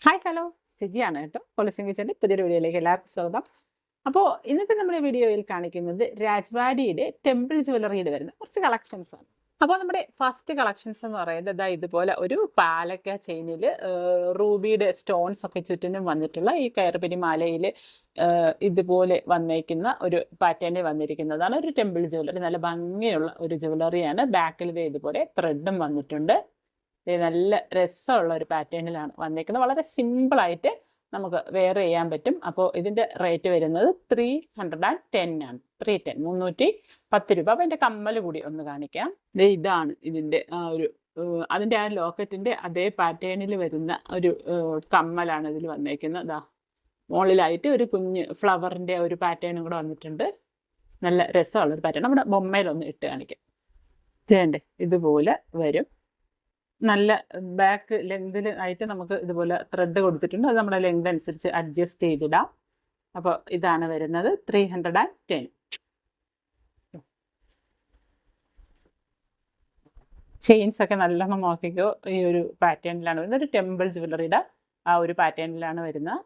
Hi hello സിജിയാണ് കേട്ടോ. Policing കിച്ചൻ്റെ പുതിയൊരു വീഡിയോയിലേക്ക് എല്ലാവർക്കും സ്വാഗതം. അപ്പോൾ ഇന്നത്തെ നമ്മുടെ വീഡിയോയിൽ കാണിക്കുന്നത് രാജ്വാടിയുടെ ടെമ്പിൾ ജ്വല്ലറിയിൽ വരുന്ന കുറച്ച് കളക്ഷൻസ് ആണ്. അപ്പോൾ നമ്മുടെ ഫസ്റ്റ് കളക്ഷൻസ് എന്ന് പറയുന്നത് ഇതുപോലെ ഒരു പാലക്ക ചെയിനിൽ റൂബിയുടെ സ്റ്റോൺസ് ഒക്കെ ചുറ്റിനും വന്നിട്ടുള്ള ഈ കയർപിരി മാലയിൽ ഇതുപോലെ വന്നേക്കുന്ന ഒരു പാറ്റേണിൽ വന്നിരിക്കുന്നതാണ് ഒരു ടെമ്പിൾ ജ്വല്ലറി. നല്ല ഭംഗിയുള്ള ഒരു ജ്വല്ലറിയാണ്. ബാക്കിൽ ഇതുപോലെ ത്രെഡും വന്നിട്ടുണ്ട്. നല്ല രസമുള്ള ഒരു പാറ്റേണിലാണ് വന്നേക്കുന്നത്. വളരെ സിമ്പിളായിട്ട് നമുക്ക് വെയർ ചെയ്യാൻ പറ്റും. അപ്പോൾ ഇതിൻ്റെ റേറ്റ് വരുന്നത് 310 ആണ്. 310 രൂപ. അപ്പോൾ എൻ്റെ കമ്മൽ കൂടി ഒന്ന് കാണിക്കാം. ഇതാണ് ഇതിൻ്റെ അതിൻ്റെ ആ ലോക്കറ്റിൻ്റെ അതേ പാറ്റേണിൽ വരുന്ന ഒരു കമ്മലാണ് ഇതിൽ വന്നേക്കുന്നത്. മുകളിലായിട്ട് ഒരു കുഞ്ഞ് ഫ്ലവറിൻ്റെ ഒരു പാറ്റേണും കൂടെ വന്നിട്ടുണ്ട്. നല്ല രസമുള്ളൊരു പാറ്റേൺ. നമ്മുടെ ബൊമ്മയിലൊന്ന് ഇട്ട് കാണിക്കാം. വേണ്ടേ ഇതുപോലെ വരും. നല്ല ബാക്ക് ലെങ്തിൽ ആയിട്ട് നമുക്ക് ഇതുപോലെ ത്രെഡ് കൊടുത്തിട്ടുണ്ട്. അത് നമ്മുടെ ലെങ്ത് അനുസരിച്ച് അഡ്ജസ്റ്റ് ചെയ്തിടാം. അപ്പോൾ ഇതാണ് വരുന്നത് 310. ചെയിൻസ് ഒക്കെ നല്ലോണം നോക്കിക്കോ. ഈ ഒരു പാറ്റേണിലാണ് വരുന്നത്. ഒരു ടെമ്പിൾ ജ്വല്ലറിയുടെ ആ ഒരു പാറ്റേണിലാണ് വരുന്നത്.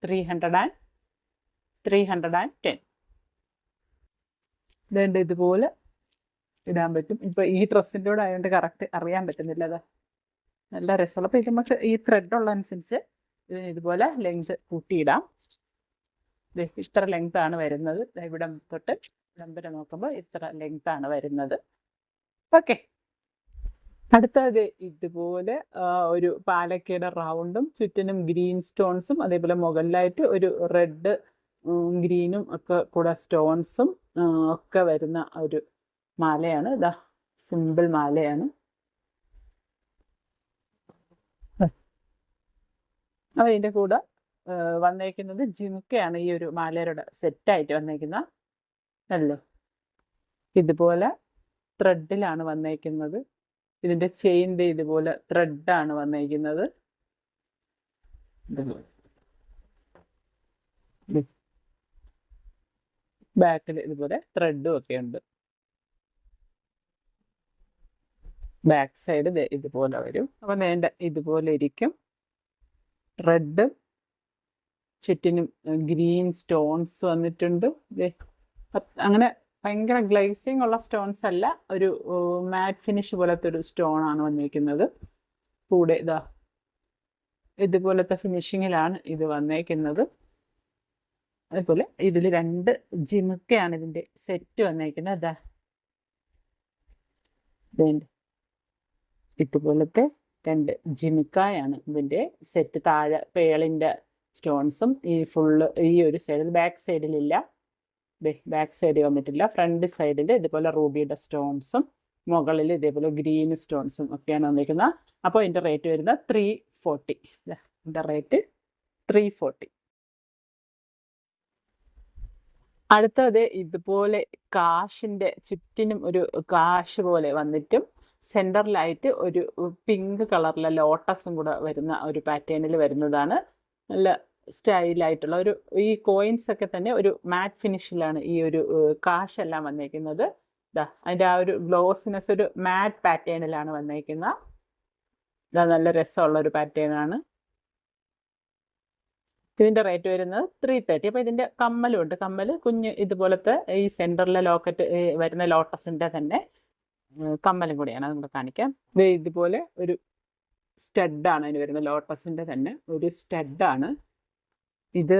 310. ഇതുണ്ട് ഇതുപോലെ ഇടാൻ പറ്റും. ഇപ്പോൾ ഈ ഡ്രസ്സിൻ്റെ കൂടെ ആയതുകൊണ്ട് കറക്റ്റ് അറിയാൻ പറ്റുന്നില്ല. അത് നല്ല രസമുള്ള. അപ്പോൾ ഇത് നമുക്ക് ഈ ത്രെഡ് ഉള്ളതനുസരിച്ച് ഇതിന് ഇതുപോലെ ലെങ്ത് കൂട്ടിയിടാം. ഇത്ര ലെങ്ത് ആണ് വരുന്നത്. ഇവിടം തൊട്ട് ഇവിടം വരെ നോക്കുമ്പോൾ ഇത്ര ലെങ്ത് ആണ് വരുന്നത്. ഓക്കെ, അടുത്തത് ഇതുപോലെ ഒരു പാലക്കയുടെ റൗണ്ടും ചുറ്റിനും ഗ്രീൻ സ്റ്റോൺസും അതേപോലെ മുകളിലായിട്ട് ഒരു റെഡ് ഗ്രീനും ഒക്കെ കൂടെ സ്റ്റോൺസും ഒക്കെ വരുന്ന ഒരു മാലയാണ്. സിമ്പിൾ മാലയാണ്. അപ്പോൾ ഇതിൻ്റെ കൂടെ വന്നേക്കുന്നത് ജിംക്കയാണ്. ഈ ഒരു മാലയുടെ സെറ്റായിട്ട് വന്നേക്കുന്ന അല്ലോ. ഇതുപോലെ ത്രെഡിലാണ് വന്നേക്കുന്നത്. ഇതിൻ്റെ ചെയിൻ്റെ ഇതുപോലെ ത്രെഡാണ് വന്നേക്കുന്നത്. ബാക്കിൽ ഇതുപോലെ ത്രെഡും ഒക്കെ ഉണ്ട്. ബാക്ക് സൈഡ് ഇതുപോലെ വരും. അപ്പോൾ നേണ്ട ഇതുപോലെ ഇരിക്കും. റെഡ് ചുറ്റിനും ഗ്രീൻ സ്റ്റോൺസ് വന്നിട്ടുണ്ട്. അങ്ങനെ ഭയങ്കര ഗ്ലേസിങ് ഉള്ള സ്റ്റോൺസ് അല്ല, ഒരു മാറ്റ് ഫിനിഷ് പോലത്തെ ഒരു സ്റ്റോൺ ആണ് വന്നിരിക്കുന്നത്. കൂടെ ഇതുപോലത്തെ ഫിനിഷിങ്ങിലാണ് ഇത് വന്നേക്കുന്നത്. അതുപോലെ ഇതിൽ 2 ജിമിക്കയാണ് ഇതിൻ്റെ സെറ്റ് വന്നേക്കുന്നത്. ഇതുപോലത്തെ 2 ജിമിക്കായാണ് ഇതിൻ്റെ സെറ്റ്. താഴെ പേളിൻ്റെ സ്റ്റോൺസും ഈ ഒരു സൈഡിൽ, ബാക്ക് സൈഡിലില്ല. ബാക്ക് സൈഡിൽ വന്നിട്ടില്ല. ഫ്രണ്ട് സൈഡിൽ ഇതുപോലെ റൂബിയുടെ സ്റ്റോൺസും മുകളിൽ ഇതേപോലെ ഗ്രീൻ സ്റ്റോൺസും ഒക്കെയാണ് വന്നിരിക്കുന്നത്. അപ്പോൾ ഇതിൻ്റെ റേറ്റ് വരുന്നത് 340. ഇതിൻ്റെ റേറ്റ് 340. അടുത്തത് ഇതുപോലെ കാശിൻ്റെ ചുറ്റിനും ഒരു കാശ് പോലെ വന്നിട്ടും സെൻറ്ററിലായിട്ട് ഒരു പിങ്ക് കളറിലെ ലോട്ടസും കൂടെ വരുന്ന ഒരു പാറ്റേണിൽ വരുന്നതാണ്. നല്ല സ്റ്റൈലായിട്ടുള്ള ഈ കോയിൻസ് ഒക്കെ തന്നെ ഒരു മാറ്റ് ഫിനിഷിലാണ് ഈ ഒരു കാശെല്ലാം വന്നേക്കുന്നത്. അതിൻ്റെ ആ ഒരു ഗ്ലോസിനെസ് ഒരു മാറ്റ് പാറ്റേണിലാണ് വന്നേക്കുന്നത്. നല്ല രസമുള്ള ഒരു പാറ്റേണാണ്. ഇതിൻ്റെ റേറ്റ് വരുന്നത് 330. അപ്പോൾ ഇതിൻ്റെ കമ്മലും ഉണ്ട്. കമ്മൽ കുഞ്ഞ് ഇതുപോലത്തെ ഈ സെൻറ്ററിലെ ലോക്കറ്റ് വരുന്ന ലോട്ടസിൻ്റെ തന്നെ കമ്മലും കൂടിയാണ്. അതും കൂടെ കാണിക്കാം. ഇതുപോലെ ഒരു സ്റ്റഡാണ് അതിന് വരുന്നത്. ലോട്ടസിൻ്റെ തന്നെ ഒരു സ്റ്റഡാണ് ഇത്.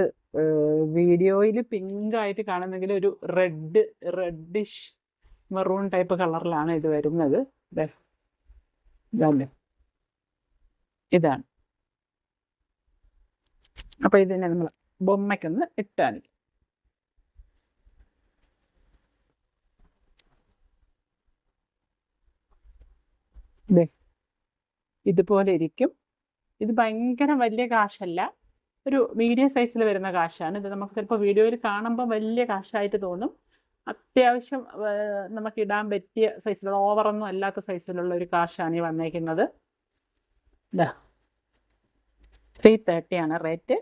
വീഡിയോയിൽ പിങ്കായിട്ട് കാണുന്നെങ്കിൽ ഒരു റെഡിഷ് മെറൂൺ ടൈപ്പ് കളറിലാണ് ഇത് വരുന്നത്. ഇതാണ്. അപ്പോൾ ഇതിനെ നമ്മൾ ബൊമ്മയ്ക്കൊന്ന് ഇട്ടാൽ ഇതുപോലെ ഇരിക്കും. ഇത് ഭയങ്കര വലിയ കാശല്ല, ഒരു മീഡിയം സൈസിൽ വരുന്ന കാശാണ് ഇത്. നമുക്ക് ചിലപ്പോൾ വീഡിയോയിൽ കാണുമ്പോൾ വലിയ കാശായിട്ട് തോന്നും. അത്യാവശ്യം നമുക്ക് ഇടാൻ പറ്റിയ സൈസിലുള്ള, ഓവറൊന്നും അല്ലാത്ത സൈസിലുള്ള ഒരു കാശാണ് ഈ വന്നേക്കുന്നത്. 330 ആണ് റേറ്റ്.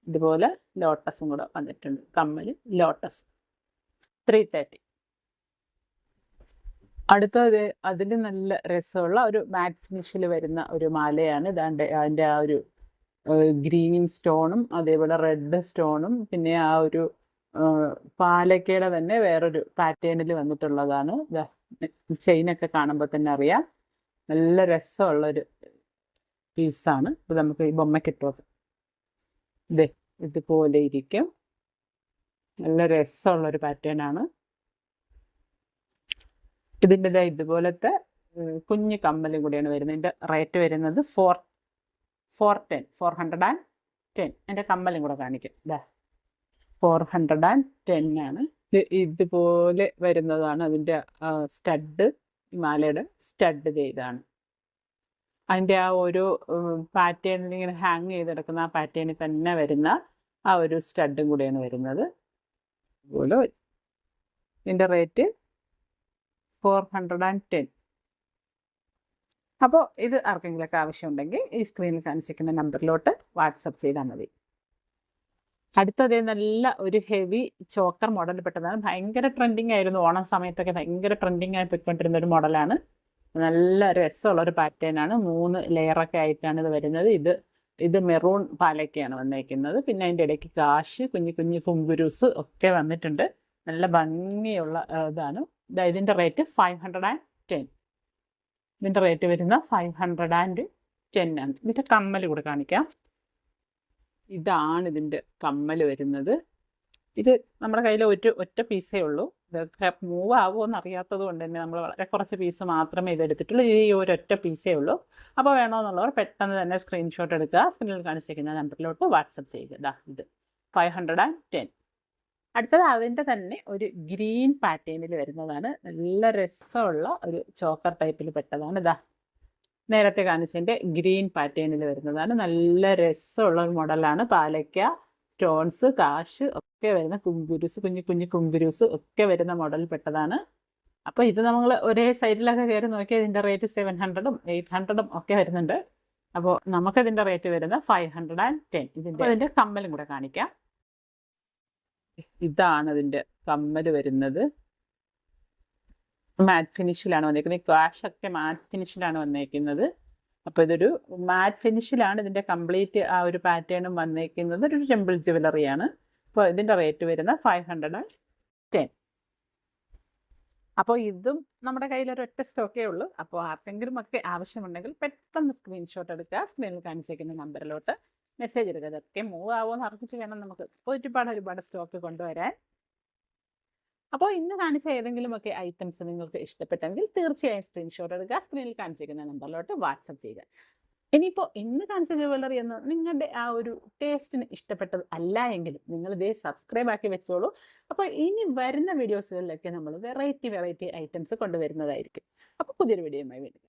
ഇതുപോലെ ലോട്ടസും കൂടെ വന്നിട്ടുണ്ട്. കമ്മൽ ലോട്ടസ് 330. അടുത്തത് അതിൽ നല്ല രസമുള്ള ഒരു മാറ്റ് ഫിനിഷിൽ വരുന്ന ഒരു മാലയാണ്. അതിൻ്റെ ആ ഒരു ഗ്രീൻ സ്റ്റോണും അതേപോലെ റെഡ് സ്റ്റോണും പിന്നെ ആ ഒരു പാലക്കയുടെ തന്നെ വേറൊരു പാറ്റേണിൽ വന്നിട്ടുള്ളതാണ്. ചെയിനൊക്കെ കാണുമ്പോൾ തന്നെ അറിയാം നല്ല രസമുള്ളൊരു പീസാണ്. ഇത് നമുക്ക് ഈ ബൊമ്മയ്ക്കിട്ട് വെക്കാം. ഇതേ ഇതുപോലെ ഇരിക്കും. നല്ല രസമുള്ളൊരു പാറ്റേൺ ആണ്. ഇതിൻ്റെ ഇതുപോലത്തെ കുഞ്ഞു കമ്മലും കൂടിയാണ് വരുന്നത്. ഇതിൻ്റെ റേറ്റ് വരുന്നത് 410. എൻ്റെ കമ്മലും കൂടെ കാണിക്കും. 410 ആണ്. ഇതുപോലെ വരുന്നതാണ് അതിൻ്റെ സ്റ്റഡ്. മാലയുടെ സ്റ്റഡ് ഇതാണ്. അതിൻ്റെ ആ ഒരു പാറ്റേണിൽ ഇങ്ങനെ ഹാങ് ചെയ്ത് കിടക്കുന്ന ആ പാറ്റേണിൽ തന്നെ വരുന്ന ആ ഒരു സ്റ്റഡും കൂടെയാണ് വരുന്നത്. അതുപോലെ ഇതിൻ്റെ റേറ്റ് 410. അപ്പോൾ ഇത് ആർക്കെങ്കിലുമൊക്കെ ആവശ്യമുണ്ടെങ്കിൽ ഈ സ്ക്രീനിൽ കാണിച്ചിരിക്കുന്ന നമ്പറിലോട്ട് വാട്സപ്പ് ചെയ്താൽ മതി. അടുത്തത് നല്ല ഒരു ഹെവി ചോക്കർ മോഡലിൽപ്പെട്ടതാണ്. ഭയങ്കര ട്രെൻഡിങ് ആയിരുന്നു. ഓണം സമയത്തൊക്കെ ഭയങ്കര ട്രെൻഡിങ് ആയി പോയിക്കൊണ്ടിരുന്ന ഒരു മോഡലാണ്. നല്ല രസമുള്ളൊരു പാറ്റേൺ ആണ്. 3 ലെയറൊക്കെ ആയിട്ടാണ് ഇത് വരുന്നത്. ഇത് മെറൂൺ പാലക്കയാണ് വന്നേക്കുന്നത്. പിന്നെ അതിൻ്റെ ഇടയ്ക്ക് കാശ്, കുഞ്ഞു കുഞ്ഞു കുങ്കുരൂസ് ഒക്കെ വന്നിട്ടുണ്ട്. നല്ല ഭംഗിയുള്ള ഇതാണ്. ഇതിൻ്റെ റേറ്റ് 510. ഇതിൻ്റെ റേറ്റ് വരുന്ന 510 ആണ്. ഇതിൻ്റെ കമ്മൽ കൂടെ കാണിക്കാം. ഇതാണ് ഇതിൻ്റെ കമ്മൽ വരുന്നത്. ഇത് നമ്മുടെ കയ്യിൽ ഒറ്റ പീസേ ഉള്ളൂ. ഇതൊക്കെ മൂവ് ആവുമോ എന്നറിയാത്തത് കൊണ്ട് തന്നെ നമ്മൾ വളരെ കുറച്ച് പീസ് മാത്രമേ ഇതെടുത്തിട്ടുള്ളൂ. ഈ ഒരൊറ്റ പീസേ ഉള്ളൂ. അപ്പോൾ വേണമെന്നുള്ളവർ പെട്ടെന്ന് തന്നെ സ്ക്രീൻഷോട്ട് എടുക്കുക. സ്ക്രീനിൽ കാണിച്ചിരിക്കുന്ന നമ്പറിലോട്ട് വാട്സപ്പ് ചെയ്യുക. ഇത് 510. അടുത്തത് അതിൻ്റെ തന്നെ ഒരു ഗ്രീൻ പാറ്റേണിൽ വരുന്നതാണ്. നല്ല രസമുള്ള ഒരു ചോക്കർ ടൈപ്പിൽ പെട്ടതാണ്. നേരത്തെ കാണിച്ചതിൻ്റെ ഗ്രീൻ പാറ്റേണിൽ വരുന്നതാണ്. നല്ല രസമുള്ള ഒരു മോഡലാണ്. പാലക്ക, സ്റ്റോൺസ്, കാശ് ഒക്കെ വരുന്ന കുങ്കുരൂസ്, കുഞ്ഞു കുഞ്ഞു കുങ്കുരൂസ് ഒക്കെ വരുന്ന മോഡലിൽ പെട്ടതാണ്. അപ്പോൾ ഇത് നമ്മൾ ഒരേ സൈഡിലൊക്കെ കയറി നോക്കിയാൽ ഇതിൻ്റെ റേറ്റ് 700ഉം 800ഉം ഒക്കെ വരുന്നുണ്ട്. അപ്പോൾ നമുക്കതിൻ്റെ റേറ്റ് വരുന്ന 510. ഇതിൻ്റെ കമ്മലും കൂടെ കാണിക്കാം. ഇതാണ് അതിൻ്റെ കമ്മൽ വരുന്നത്. മാറ്റ് ഫിനിഷിലാണ് വന്നേക്കുന്നത്. കാഷൊക്കെ മാറ്റ് ഫിനിഷിലാണ് വന്നേക്കുന്നത്. അപ്പോൾ ഇതൊരു മാറ്റ് ഫിനിഷിലാണ് ഇതിൻ്റെ കംപ്ലീറ്റ് ആ ഒരു പാറ്റേണും വന്നേക്കുന്നത്. ഒരു ടെമ്പിൾ ജ്വല്ലറിയാണ്. അപ്പോൾ ഇതിൻ്റെ റേറ്റ് വരുന്ന 510. അപ്പോൾ ഇതും നമ്മുടെ കയ്യിൽ ഒരൊറ്റ സ്റ്റോക്കേ ഉള്ളൂ. അപ്പോൾ ആർക്കെങ്കിലും ഒക്കെ ആവശ്യമുണ്ടെങ്കിൽ പെട്ടെന്ന് സ്ക്രീൻഷോട്ട് എടുക്കുക. സ്ക്രീനിൽ കാണിച്ചിരിക്കുന്ന നമ്പറിലോട്ട് മെസ്സേജ് എടുക്കുക. അതൊക്കെ മൂവ് ആവുമെന്ന് അറിഞ്ഞിട്ട് വേണം നമുക്ക് ഒരുപാട് സ്റ്റോക്ക് കൊണ്ടുവരാൻ. അപ്പോൾ ഇന്ന് കാണിച്ച ഏതെങ്കിലുമൊക്കെ ഐറ്റംസ് നിങ്ങൾക്ക് ഇഷ്ടപ്പെട്ടെങ്കിൽ തീർച്ചയായും സ്ക്രീൻഷോട്ട് എടുക്കുക. സ്ക്രീനിൽ കാണിച്ചിരിക്കുന്ന നമ്പറിലോട്ട് വാട്സപ്പ് ചെയ്യുക. ഇനിയിപ്പോൾ ഇന്ന് കാണിച്ച ജ്വല്ലറി എന്ന് നിങ്ങളുടെ ആ ഒരു ടേസ്റ്റിന് ഇഷ്ടപ്പെട്ടത് അല്ല എങ്കിലും നിങ്ങൾ ഇതേ സബ്സ്ക്രൈബ് ആക്കി വെച്ചോളൂ. അപ്പോൾ ഇനി വരുന്ന വീഡിയോസുകളിലൊക്കെ നമ്മൾ വെറൈറ്റി ഐറ്റംസ് കൊണ്ടുവരുന്നതായിരിക്കും. അപ്പോൾ പുതിയൊരു വീഡിയോയുമായി വീണ്ടും.